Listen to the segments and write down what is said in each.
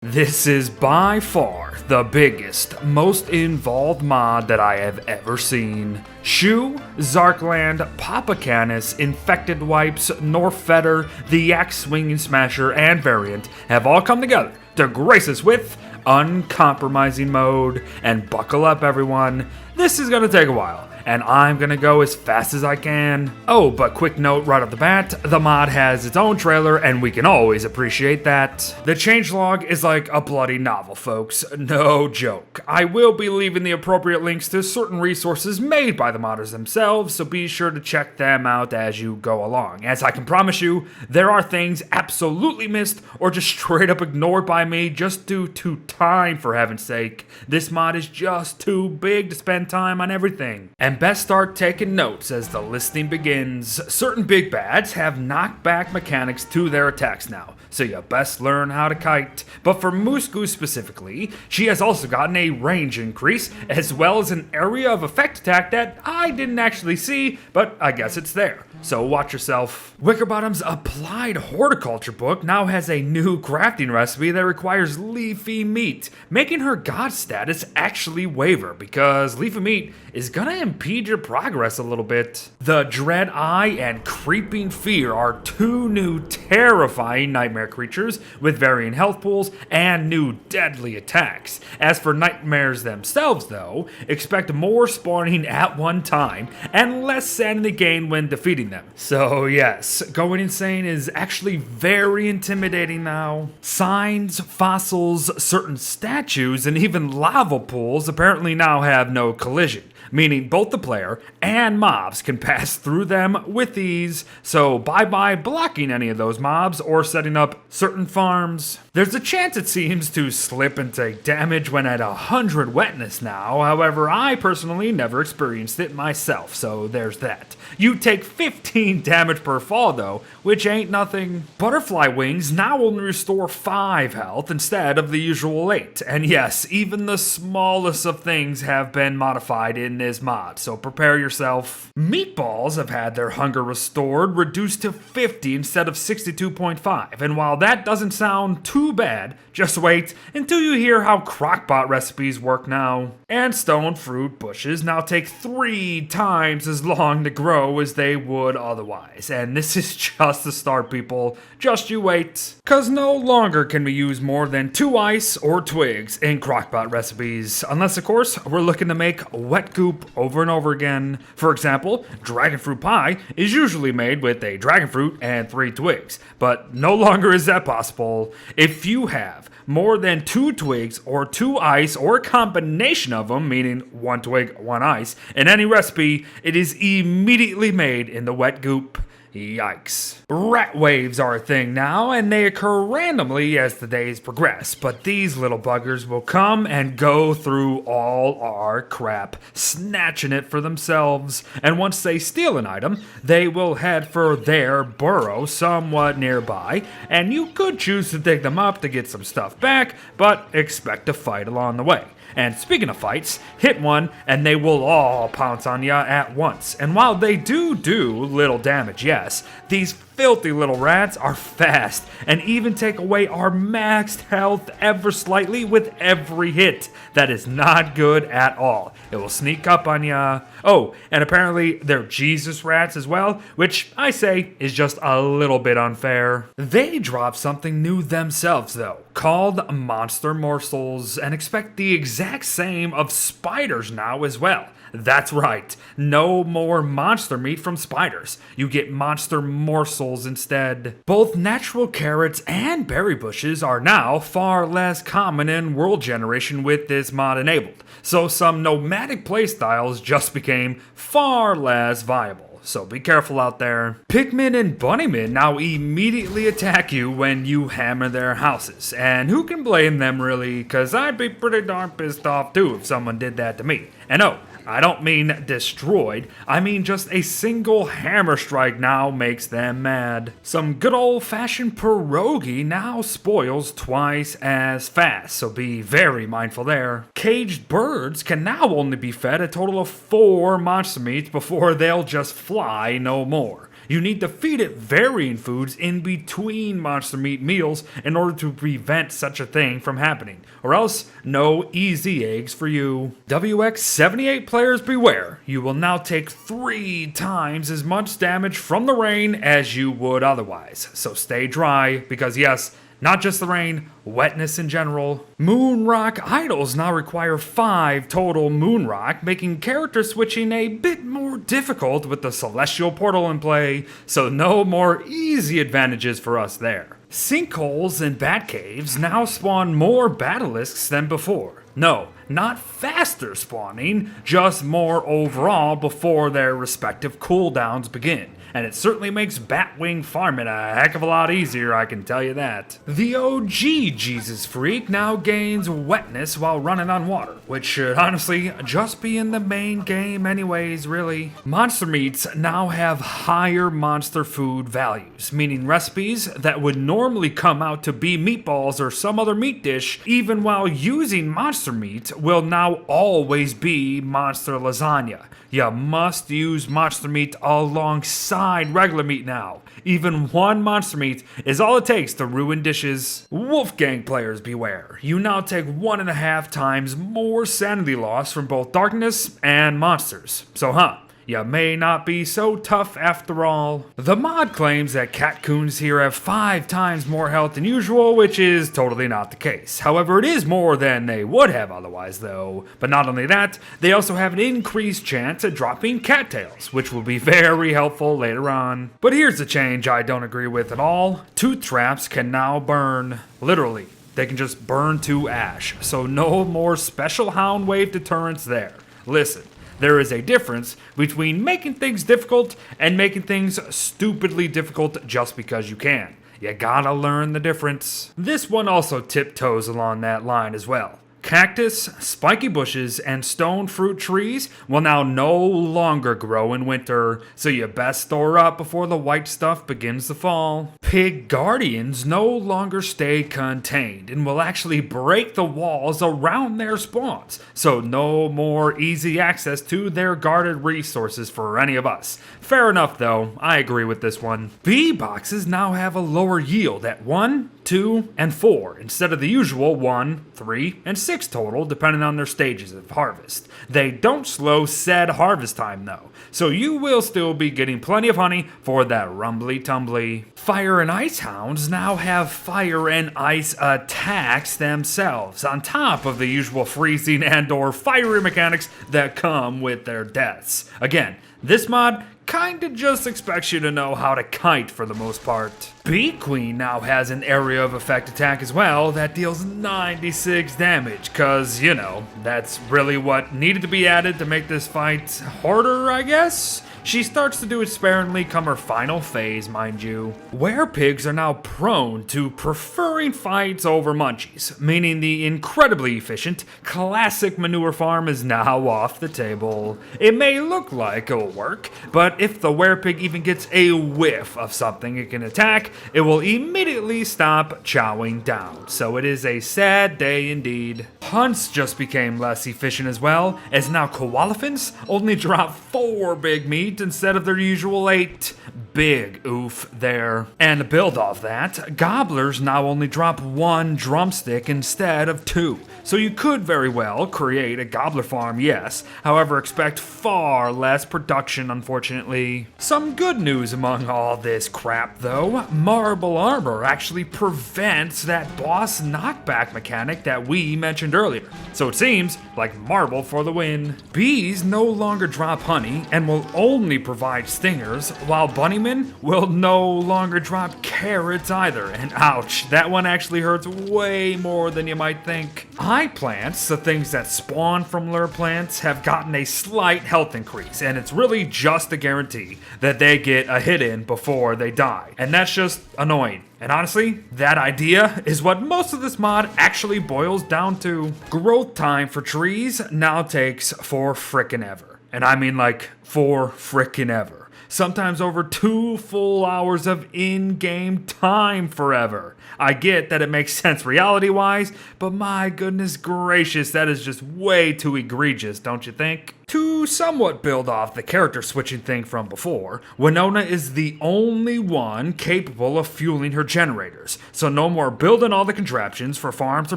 This is by far the biggest, most involved mod that I have ever seen. Shu, Zarkland, Papacanis, Infected Wipes, Norfetter, the Yak Swinging Smasher, and Variant have all come together to grace us with Uncompromising mode. And buckle up, everyone, this is gonna take a while, and I'm gonna go as fast as I can. Oh, but quick note right off the bat, the mod has its own trailer, and we can always appreciate that. The changelog is like a bloody novel, folks. No joke. I will be leaving the appropriate links to certain resources made by the modders themselves, so be sure to check them out as you go along. As I can promise you, there are things absolutely missed or just straight up ignored by me just due to time, for heaven's sake. This mod is just too big to spend time on everything. And best start taking notes as the listing begins. Certain big bads have knockback mechanics to their attacks now, so you best learn how to kite. But for Moose Goose specifically, she has also gotten a range increase, as well as an area of effect attack that I didn't actually see, but I guess it's there. So watch yourself. Wickerbottom's Applied Horticulture book now has a new crafting recipe that requires leafy meat, making her god status actually waver, because leafy meat is gonna impede your progress a little bit. The Dread Eye and Creeping Fear are two new terrifying nightmare creatures with varying health pools and new deadly attacks. As for nightmares themselves though, expect more spawning at one time and less sanity gain when defeating them. So yes, going insane is actually very intimidating now. Signs, fossils, certain statues, and even lava pools apparently now have no collision, meaning both the player and mobs can pass through them with ease, so bye-bye blocking any of those mobs or setting up certain farms. There's a chance it seems to slip and take damage when at 100 wetness now, however I personally never experienced it myself, so there's that. You take 15 damage per fall though, which ain't nothing. Butterfly wings now only restore 5 health instead of the usual 8, and yes, even the smallest of things have been modified in this mod, so prepare yourself. Meatballs have had their hunger restored, reduced to 50 instead of 62.5, and while that doesn't sound too bad, just wait until you hear how crockpot recipes work now. And stone fruit bushes now take 3 times as long to grow as they would otherwise, and this is just the start, people. Just you wait. Cause no longer can we use more than 2 ice or twigs in crockpot recipes, unless of course we're looking to make wet goop over and over again. For example, dragon fruit pie is usually made with a dragon fruit and 3 twigs, but no longer is that possible. If you have more than 2 twigs or 2 ice or a combination of them, meaning 1 twig, 1 ice, in any recipe, it is immediately made in the wet goop. Yikes. Rat waves are a thing now, and they occur randomly as the days progress, but these little buggers will come and go through all our crap, snatching it for themselves, and once they steal an item, they will head for their burrow somewhat nearby, and you could choose to dig them up to get some stuff back, but expect a fight along the way. And speaking of fights, hit one and they will all pounce on ya at once. And while they do little damage, yes, these filthy little rats are fast and even take away our maxed health ever slightly with every hit. That is not good at all. It will sneak up on ya. Oh, and apparently they're Jesus rats as well, which I say is just a little bit unfair. They drop something new themselves though, called monster morsels, and expect the exact same of spiders now as well. That's right, no more monster meat from spiders. You get monster morsels instead. Both natural carrots and berry bushes are now far less common in world generation with this mod enabled, so some nomadic playstyles just became far less viable. So be careful out there. Pigmen and bunnymen now immediately attack you when you hammer their houses. And who can blame them really, cause I'd be pretty darn pissed off too if someone did that to me. And no, I don't mean destroyed, I mean just a single hammer strike now makes them mad. Some good old-fashioned pierogi now spoils twice as fast, so be very mindful there. Caged birds can now only be fed a total of 4 monster meats before they'll just fly no more. You need to feed it varying foods in between monster meat meals in order to prevent such a thing from happening, or else no easy eggs for you. WX78 players beware, you will now take 3 times as much damage from the rain as you would otherwise, so stay dry, because yes, not just the rain, wetness in general. Moon Rock idols now require 5 total Moon Rock, making character switching a bit more difficult with the Celestial Portal in play, so no more easy advantages for us there. Sinkholes and bat caves now spawn more basilisks than before. No, not faster spawning, just more overall before their respective cooldowns begin. And it certainly makes Batwing farming a heck of a lot easier, I can tell you that. The OG Jesus Freak now gains wetness while running on water, which should honestly just be in the main game anyways, really. Monster meats now have higher monster food values, meaning recipes that would normally come out to be meatballs or some other meat dish, even while using monster meat, will now always be monster lasagna. You must use monster meat alongside regular meat now. Even one monster meat is all it takes to ruin dishes. Wolfgang players beware. You now take 1.5 times more sanity loss from both darkness and monsters. So you may not be so tough after all. The mod claims that catcoons here have 5 times more health than usual, which is totally not the case. However, it is more than they would have otherwise though. But not only that, they also have an increased chance at dropping cattails, which will be very helpful later on. But here's the change I don't agree with at all. Tooth traps can now burn. Literally. They can just burn to ash. So no more special Hound Wave deterrents there. Listen. There is a difference between making things difficult and making things stupidly difficult just because you can. You gotta learn the difference. This one also tiptoes along that line as well. Cactus, spiky bushes, and stone fruit trees will now no longer grow in winter, so you best store up before the white stuff begins to fall. Pig guardians no longer stay contained and will actually break the walls around their spawns, so no more easy access to their guarded resources for any of us. Fair enough though, I agree with this one. Bee boxes now have a lower yield at 1, 2, and 4 instead of the usual 1, 3, and 6 total depending on their stages of harvest. They don't slow said harvest time though, so you will still be getting plenty of honey for that rumbly tumbly. Fire and ice hounds now have fire and ice attacks themselves on top of the usual freezing and or fiery mechanics that come with their deaths. Again, this mod kinda just expects you to know how to kite for the most part. Bee Queen now has an area of effect attack as well that deals 96 damage, cause, you know, that's really what needed to be added to make this fight harder, I guess? She starts to do it sparingly come her final phase, mind you. Werepigs are now prone to preferring fights over munchies, meaning the incredibly efficient classic manure farm is now off the table. It may look like it'll work, but if the werepig even gets a whiff of something it can attack, it will immediately stop chowing down, so it is a sad day indeed. Hunts just became less efficient as well, as now koalefants only drop 4 big meat instead of their usual 8. Big oof there. And to build off that, gobblers now only drop 1 drumstick instead of 2. So you could very well create a gobbler farm, yes, however expect far less production unfortunately. Some good news among all this crap though, marble armor actually prevents that boss knockback mechanic that we mentioned earlier. So it seems like marble for the win. Bees no longer drop honey and will only provide stingers, while bunnymen will no longer drop carrots either. And ouch, that one actually hurts way more than you might think. Eye plants, the things that spawn from lure plants, have gotten a slight health increase, and it's really just a guarantee that they get a hit in before they die. And that's just annoying. And honestly, that idea is what most of this mod actually boils down to. Growth time for trees now takes for frickin' ever. And I mean like for frickin' ever. sometimes over 2 full hours of in-game time forever. I get that it makes sense reality-wise, but my goodness gracious, that is just way too egregious, don't you think? To somewhat build off the character switching thing from before, Winona is the only one capable of fueling her generators, so no more building all the contraptions for farms or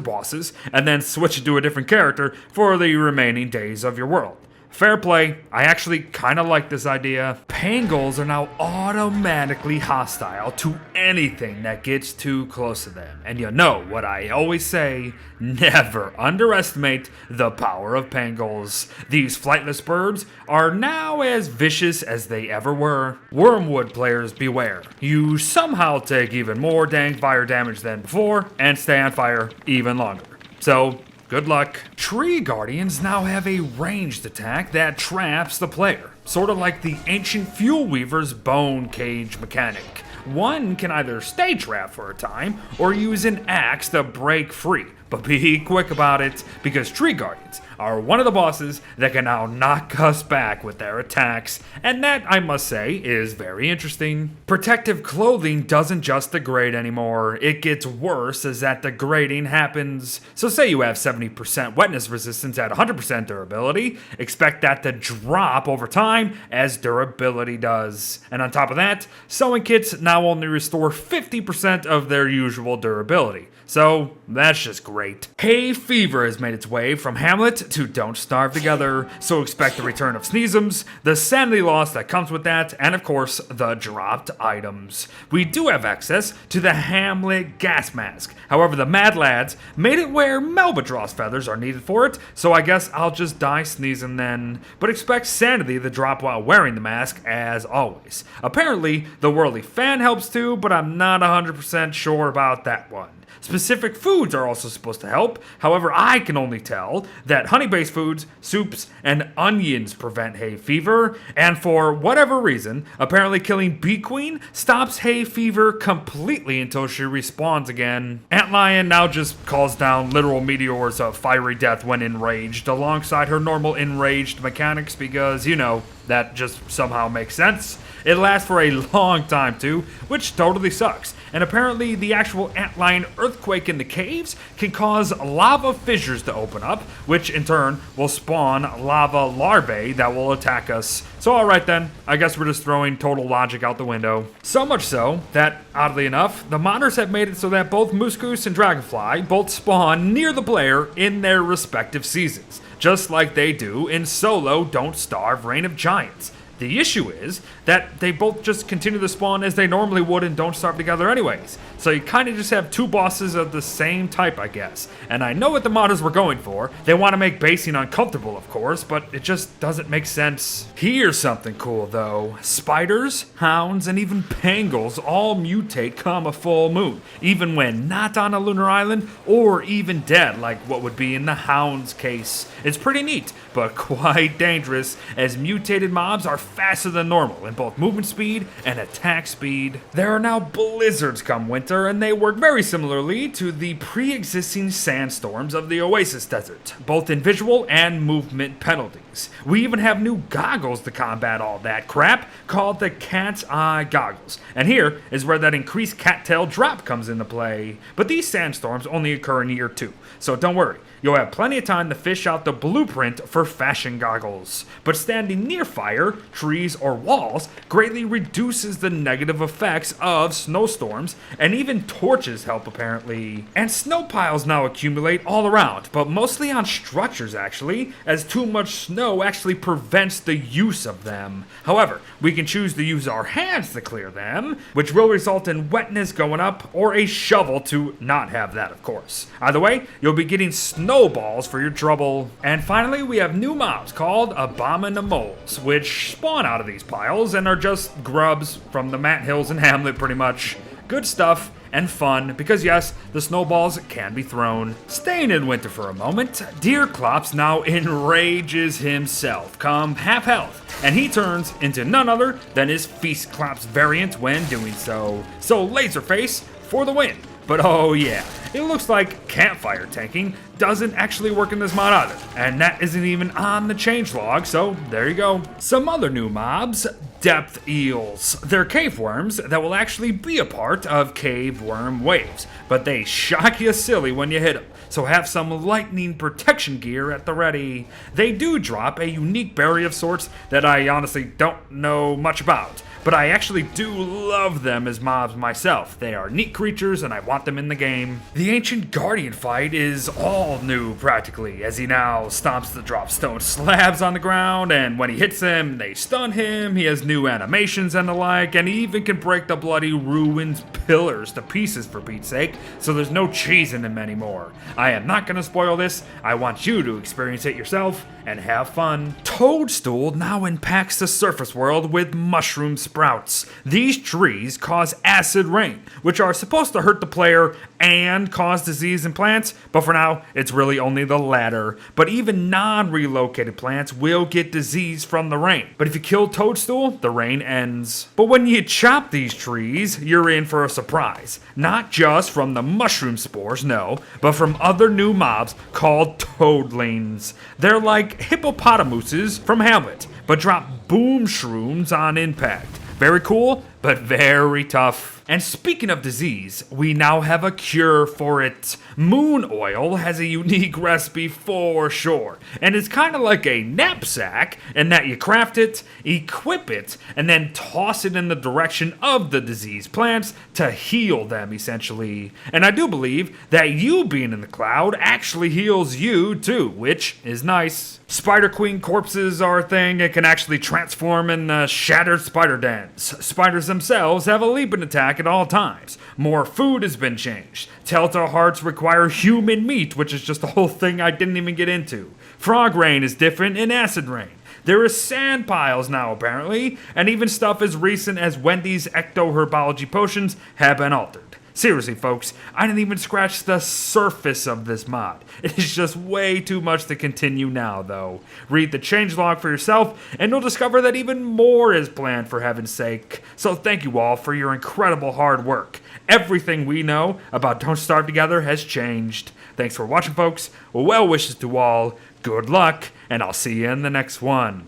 bosses, and then switching to a different character for the remaining days of your world. Fair play, I actually kinda like this idea. Pangolins are now automatically hostile to anything that gets too close to them. And you know what I always say, never underestimate the power of pangolins. These flightless birds are now as vicious as they ever were. Wormwood players beware. You somehow take even more dang fire damage than before and stay on fire even longer. So, good luck. Tree Guardians now have a ranged attack that traps the player, sort of like the ancient Fuel Weaver's bone cage mechanic. One can either stay trapped for a time or use an axe to break free, but be quick about it because Tree Guardians are one of the bosses that can now knock us back with their attacks, and that, I must say, is very interesting. Protective clothing doesn't just degrade anymore, it gets worse as that degrading happens. So say you have 70% wetness resistance at 100% durability, expect that to drop over time as durability does. And on top of that, sewing kits now only restore 50% of their usual durability. So that's just great. Hay fever has made its way from Hamlet to Don't Starve Together, so expect the return of Sneezums, the sanity loss that comes with that, and of course, the dropped items. We do have access to the Hamlet gas mask. However, the Mad Lads made it where Melbatross feathers are needed for it, so I guess I'll just die sneezing then. But expect sanity to drop while wearing the mask, as always. Apparently, the Whirly fan helps too, but I'm not 100% sure about that one. Specific foods are also supposed to help, however I can only tell that honey-based foods, soups, and onions prevent hay fever, and for whatever reason, apparently killing Bee Queen stops hay fever completely until she respawns again. Antlion now just calls down literal meteors of fiery death when enraged, alongside her normal enraged mechanics because, you know, that just somehow makes sense. It lasts for a long time too, which totally sucks. And apparently the actual antlion earthquake in the caves can cause lava fissures to open up, which in turn will spawn lava larvae that will attack us. So alright then, I guess we're just throwing total logic out the window. So much so that, oddly enough, the modders have made it so that both Musgoose and Dragonfly both spawn near the player in their respective seasons, just like they do in solo Don't Starve Reign of Giants. The issue is that they both just continue to spawn as they normally would and Don't Starve Together anyways. So you kind of just have two bosses of the same type, I guess. And I know what the modders were going for. They want to make basing uncomfortable, of course, but it just doesn't make sense. Here's something cool, though. Spiders, hounds, and even pangolins all mutate come a full moon, even when not on a lunar island or even dead, like what would be in the hound's case. It's pretty neat, but quite dangerous, as mutated mobs are faster than normal in both movement speed and attack speed. There are now blizzards come winter, and they work very similarly to the pre-existing sandstorms of the Oasis Desert, both in visual and movement penalties. We even have new goggles to combat all that crap, called the Cat's Eye Goggles. And here is where that increased cattail drop comes into play. But these sandstorms only occur in year 2, so don't worry. You'll have plenty of time to fish out the blueprint for fashion goggles. But standing near fire, trees, or walls greatly reduces the negative effects of snowstorms, and even torches help apparently. And snow piles now accumulate all around, but mostly on structures actually, as too much snow actually prevents the use of them. However, we can choose to use our hands to clear them, which will result in wetness going up, or a shovel to not have that, of course. Either way, you'll be getting snowballs for your trouble. And finally, we have new mobs called Abominamoles, which spawn out of these piles and are just grubs from the Matt Hills and Hamlet pretty much. Good stuff and fun, because yes, the snowballs can be thrown. Staying in winter for a moment, Deerclops now enrages himself, come half health, and he turns into none other than his Feastclops variant when doing so. So Laserface for the win. But oh yeah, it looks like campfire tanking doesn't actually work in this mod either, and that isn't even on the changelog, so there you go. Some other new mobs, depth eels. They're cave worms that will actually be a part of cave worm waves, but they shock you silly when you hit them, so have some lightning protection gear at the ready. They do drop a unique berry of sorts that I honestly don't know much about, but I actually do love them as mobs myself. They are neat creatures and I want them in the game. The Ancient Guardian fight is all new practically, as he now stomps the drop stone slabs on the ground, and when he hits them, they stun him. He has new animations and the like, and he even can break the bloody ruined pillars to pieces for Pete's sake, so there's no cheese in him anymore. I am not gonna spoil this. I want you to experience it yourself and have fun. Toadstool now impacts the surface world with mushroom sprouts. These trees cause acid rain, which are supposed to hurt the player and cause disease in plants, but for now, it's really only the latter. But even non-relocated plants will get disease from the rain. But if you kill Toadstool, the rain ends. But when you chop these trees, you're in for a surprise. Not just from the mushroom spores, no, but from other new mobs called toadlings. They're like hippopotamuses from Hamlet, but drop boom shrooms on impact. Very cool, but very tough. And speaking of disease, we now have a cure for it. Moon oil has a unique recipe for sure, and it's kind of like a knapsack in that you craft it, equip it, and then toss it in the direction of the diseased plants to heal them, essentially. And I do believe that you being in the cloud actually heals you too, which is nice. Spider Queen corpses are a thing. It can actually transform in shattered spider dens. Spiders themselves have a leaping attack at all times. More food has been changed. Telltale hearts require human meat, which is just a whole thing I didn't even get into. Frog rain is different in acid rain. There is sand piles now apparently, and even stuff as recent as Wendy's ectoherbology potions have been altered. Seriously, folks, I didn't even scratch the surface of this mod. It is just way too much to continue now, though. Read the changelog for yourself, and you'll discover that even more is planned, for heaven's sake. So thank you all for your incredible hard work. Everything we know about Don't Starve Together has changed. Thanks for watching, folks. Well wishes to all. Good luck, and I'll see you in the next one.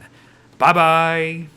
Bye-bye.